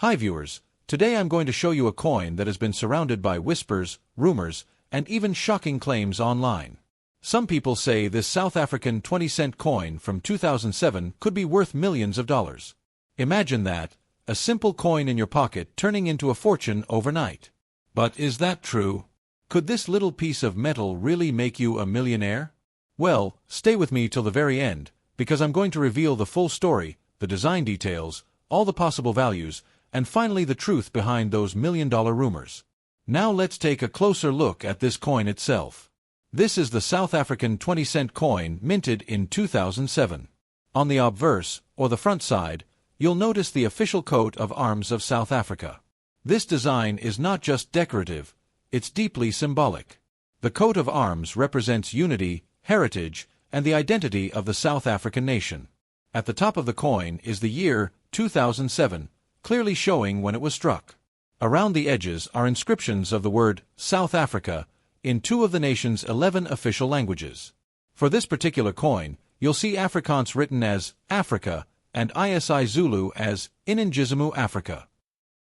Hi viewers, today I'm going to show you a coin that has been surrounded by whispers, rumors, and even shocking claims online. Some people say this South African 20-cent coin from 2007 could be worth millions of dollars. Imagine that, a simple coin in your pocket turning into a fortune overnight. But is that true? Could this little piece of metal really make you a millionaire? Well, stay with me till the very end, because I'm going to reveal the full story, the design details, all the possible values, and finally the truth behind those million-dollar rumors. Now let's take a closer look at this coin itself. This is the South African 20-cent coin minted in 2007. On the obverse, or the front side, you'll notice the official coat of arms of South Africa. This design is not just decorative, it's deeply symbolic. The coat of arms represents unity, heritage, and the identity of the South African nation. At the top of the coin is the year 2007, clearly showing when it was struck. Around the edges are inscriptions of the word South Africa in 2 of the nation's 11 official languages. For this particular coin, you'll see Afrikaans written as Africa and ISI Zulu as Iningizimu Africa.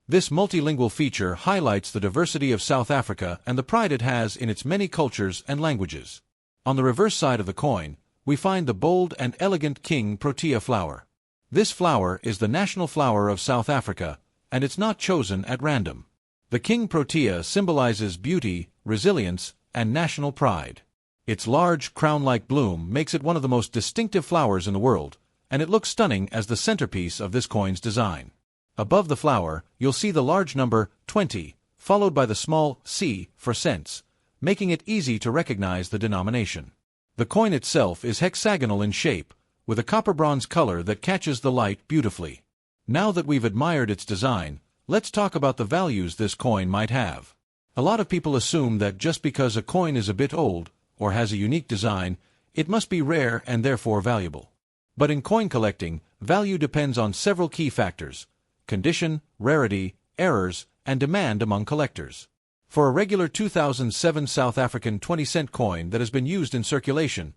This multilingual feature highlights the diversity of South Africa and the pride it has in its many cultures and languages. On the reverse side of the coin, we find the bold and elegant King Protea flower. This flower is the national flower of South Africa, and it's not chosen at random. The King Protea symbolizes beauty, resilience, and national pride. Its large, crown-like bloom makes it one of the most distinctive flowers in the world, and it looks stunning as the centerpiece of this coin's design. Above the flower, you'll see the large number 20, followed by the small c for cents, making it easy to recognize the denomination. The coin itself is hexagonal in shape, with a copper-bronze color that catches the light beautifully. Now that we've admired its design, let's talk about the values this coin might have. A lot of people assume that just because a coin is a bit old, or has a unique design, it must be rare and therefore valuable. But in coin collecting, value depends on several key factors: condition, rarity, errors, and demand among collectors. For a regular 2007 South African 20-cent coin that has been used in circulation,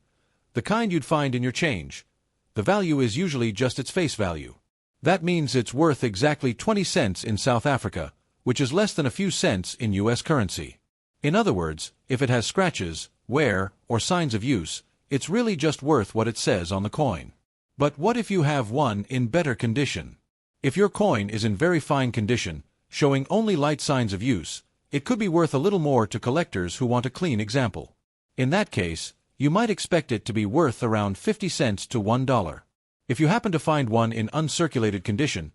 the kind you'd find in your change, the value is usually just its face value. That means it's worth exactly 20 cents in South Africa, which is less than a few cents in US currency. In other words, if it has scratches, wear, or signs of use, it's really just worth what it says on the coin. But what if you have one in better condition? If your coin is in very fine condition, showing only light signs of use, it could be worth a little more to collectors who want a clean example. In that case, you might expect it to be worth around 50 cents to $1. If you happen to find one in uncirculated condition,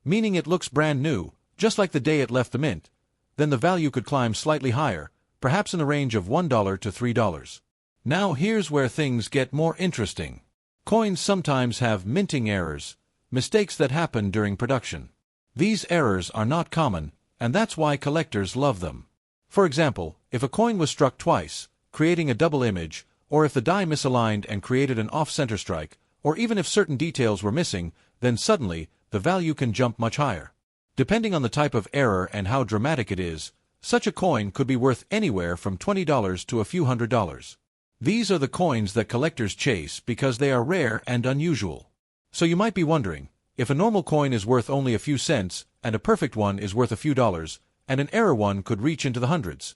meaning it looks brand new, just like the day it left the mint, then the value could climb slightly higher, perhaps in the range of $1 to $3. Now here's where things get more interesting. Coins sometimes have minting errors, mistakes that happen during production. These errors are not common, and that's why collectors love them. For example, if a coin was struck twice, creating a double image, or if the die misaligned and created an off-center strike, or even if certain details were missing, then suddenly, the value can jump much higher. Depending on the type of error and how dramatic it is, such a coin could be worth anywhere from $20 to a few $100s. These are the coins that collectors chase because they are rare and unusual. So you might be wondering, if a normal coin is worth only a few cents, and a perfect one is worth a few dollars, and an error one could reach into the hundreds,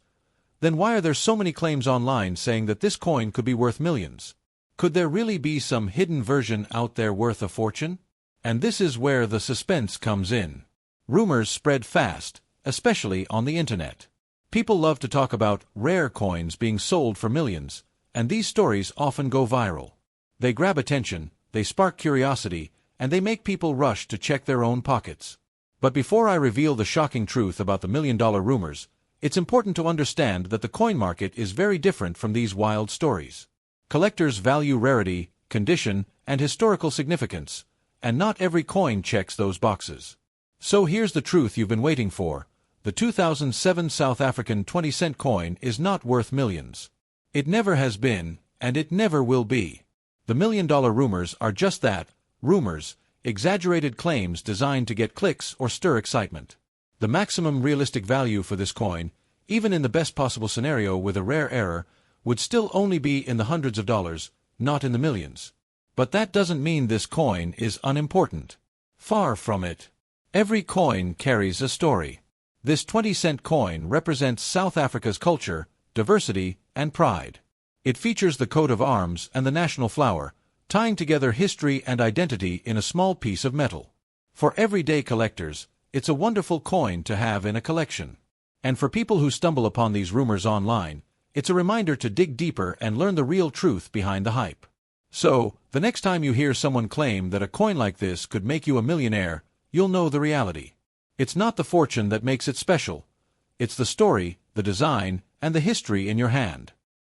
then why are there so many claims online saying that this coin could be worth millions? Could there really be some hidden version out there worth a fortune? And this is where the suspense comes in. Rumors spread fast, especially on the internet. People love to talk about rare coins being sold for millions, and these stories often go viral. They grab attention, they spark curiosity, and they make people rush to check their own pockets. But before I reveal the shocking truth about the million-dollar rumors, it's important to understand that the coin market is very different from these wild stories. Collectors value rarity, condition, and historical significance, and not every coin checks those boxes. So here's the truth you've been waiting for. The 2007 South African 20-cent coin is not worth millions. It never has been, and it never will be. The million-dollar rumors are just that, rumors, exaggerated claims designed to get clicks or stir excitement. The maximum realistic value for this coin, even in the best possible scenario with a rare error, would still only be in the hundreds of dollars, not in the millions. But that doesn't mean this coin is unimportant. Far from it. Every coin carries a story. This 20-cent coin represents South Africa's culture, diversity, and pride. It features the coat of arms and the national flower, tying together history and identity in a small piece of metal. For everyday collectors, it's a wonderful coin to have in a collection. And for people who stumble upon these rumors online, it's a reminder to dig deeper and learn the real truth behind the hype. So, the next time you hear someone claim that a coin like this could make you a millionaire, you'll know the reality. It's not the fortune that makes it special. It's the story, the design, and the history in your hand.